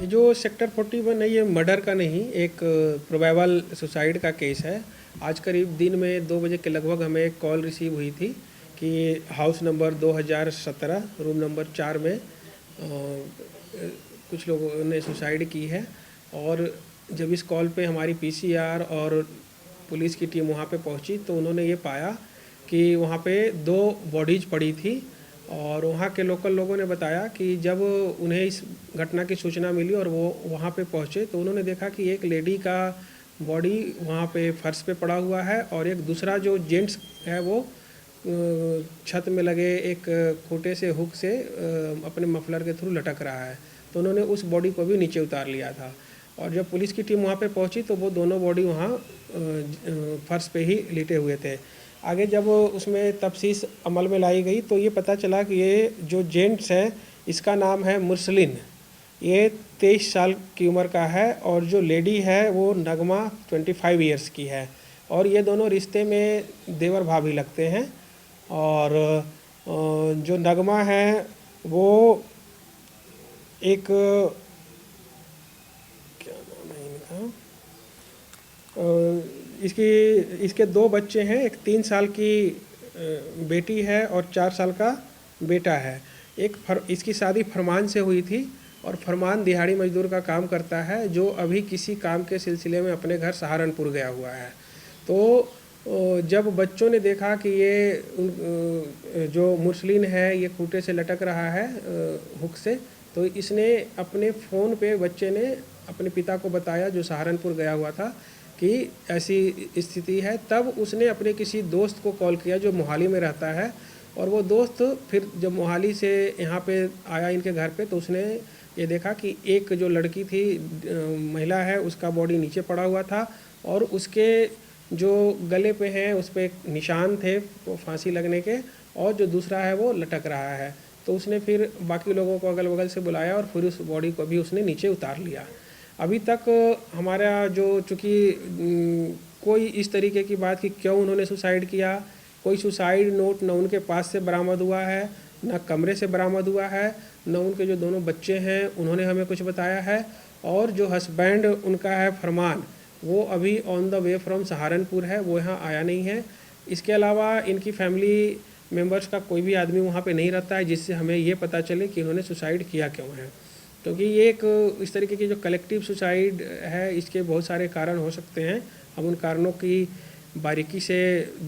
ये जो सेक्टर 41 है ये मर्डर का नहीं, एक प्रोबेबल सुसाइड का केस है। आज करीब दिन में 2 बजे के लगभग हमें एक कॉल रिसीव हुई थी कि हाउस नंबर 2017 रूम नंबर 4 में कुछ लोगों ने सुसाइड की है। और जब इस कॉल पे हमारी पीसीआर और पुलिस की टीम वहाँ पे पहुँची तो उन्होंने ये पाया कि वहाँ पे 2 बॉडीज़ पड़ी थी। और वहाँ के लोकल लोगों ने बताया कि जब उन्हें इस घटना की सूचना मिली और वो वहाँ पे पहुँचे तो उन्होंने देखा कि एक लेडी का बॉडी वहाँ पे फर्श पे पड़ा हुआ है और एक दूसरा जो जेंट्स है वो छत में लगे एक खूंटे से हुक से अपने मफलर के थ्रू लटक रहा है। तो उन्होंने उस बॉडी को भी नीचे उतार लिया था। और जब पुलिस की टीम वहाँ पे पहुँची तो वो दोनों बॉडी वहाँ फर्श पे ही लेटे हुए थे। आगे जब उसमें तफ्तीश अमल में लाई गई तो ये पता चला कि ये जो जेंट्स है इसका नाम है मुरसलिन, ये 23 साल की उम्र का है। और जो लेडी है वो नगमा 25 ईयर्स की है। और ये दोनों रिश्ते में देवर भाभी लगते हैं। और जो नगमा है वो एक क्या नाम है इनका, इसके 2 बच्चे हैं, एक 3 साल की बेटी है और 4 साल का बेटा है। इसकी शादी फरमान से हुई थी और फरमान दिहाड़ी मजदूर का काम करता है जो अभी किसी काम के सिलसिले में अपने घर सहारनपुर गया हुआ है। तो जब बच्चों ने देखा कि ये जो मुरसलिन है ये खूंटे से लटक रहा है हुक से, तो इसने अपने फ़ोन पे बच्चे ने अपने पिता को बताया जो सहारनपुर गया हुआ था कि ऐसी स्थिति है। तब उसने अपने किसी दोस्त को कॉल किया जो मोहाली में रहता है। और वो दोस्त फिर जब मोहाली से यहाँ पे आया इनके घर पे तो उसने ये देखा कि एक जो लड़की थी महिला है उसका बॉडी नीचे पड़ा हुआ था और उसके जो गले पे हैं उस पर निशान थे वो फांसी लगने के, और जो दूसरा है वो लटक रहा है। तो उसने फिर बाकी लोगों को अगल बगल से बुलाया और फिर उस बॉडी को भी उसने नीचे उतार लिया। अभी तक हमारा जो चूँकि कोई इस तरीके की बात कि क्यों उन्होंने सुसाइड किया, कोई सुसाइड नोट न उनके पास से बरामद हुआ है, न कमरे से बरामद हुआ है, न उनके जो दोनों बच्चे हैं उन्होंने हमें कुछ बताया है। और जो हस्बैंड उनका है फरमान, वो अभी on the way from Saharanpur है, वो यहाँ आया नहीं है। इसके अलावा इनकी फैमिली मेम्बर्स का कोई भी आदमी वहाँ पे नहीं रहता है जिससे हमें ये पता चले कि उन्होंने सुसाइड किया क्यों है। क्योंकि ये एक इस तरीके की जो कलेक्टिव सुसाइड है इसके बहुत सारे कारण हो सकते हैं। हम उन कारणों की बारीकी से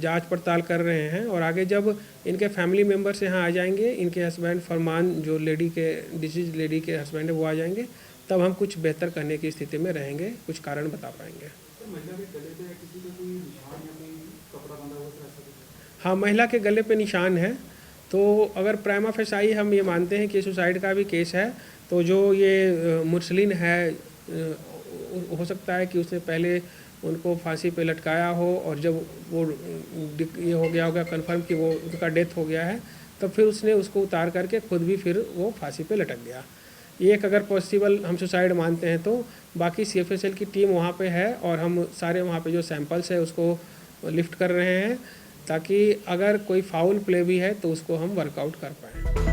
जांच पड़ताल कर रहे हैं और आगे जब इनके फैमिली मेम्बर्स यहाँ आ जाएंगे, इनके हस्बैंड फरमान जो लेडी के डिसीज लेडी के हस्बैंड है वो आ जाएंगे, तब हम कुछ बेहतर करने की स्थिति में रहेंगे, कुछ कारण बता पाएंगे। हाँ, महिला के गले पे निशान है। तो अगर प्राइमा फेसाई हम ये मानते हैं कि सुसाइड का भी केस है तो जो ये मुरसलिन है हो सकता है कि उसने पहले उनको फांसी पे लटकाया हो और जब वो ये हो गया होगा कन्फर्म कि वो उनका डेथ हो गया है तब फिर उसने उसको उतार करके खुद भी फिर वो फांसी पे लटक गया। ये एक अगर पॉसिबल हम सुसाइड मानते हैं। तो बाकी CFSL की टीम वहाँ पे है और हम सारे वहाँ पे जो सैंपल्स है उसको लिफ्ट कर रहे हैं ताकि अगर कोई फाउल प्ले भी है तो उसको हम वर्कआउट कर पाएँ।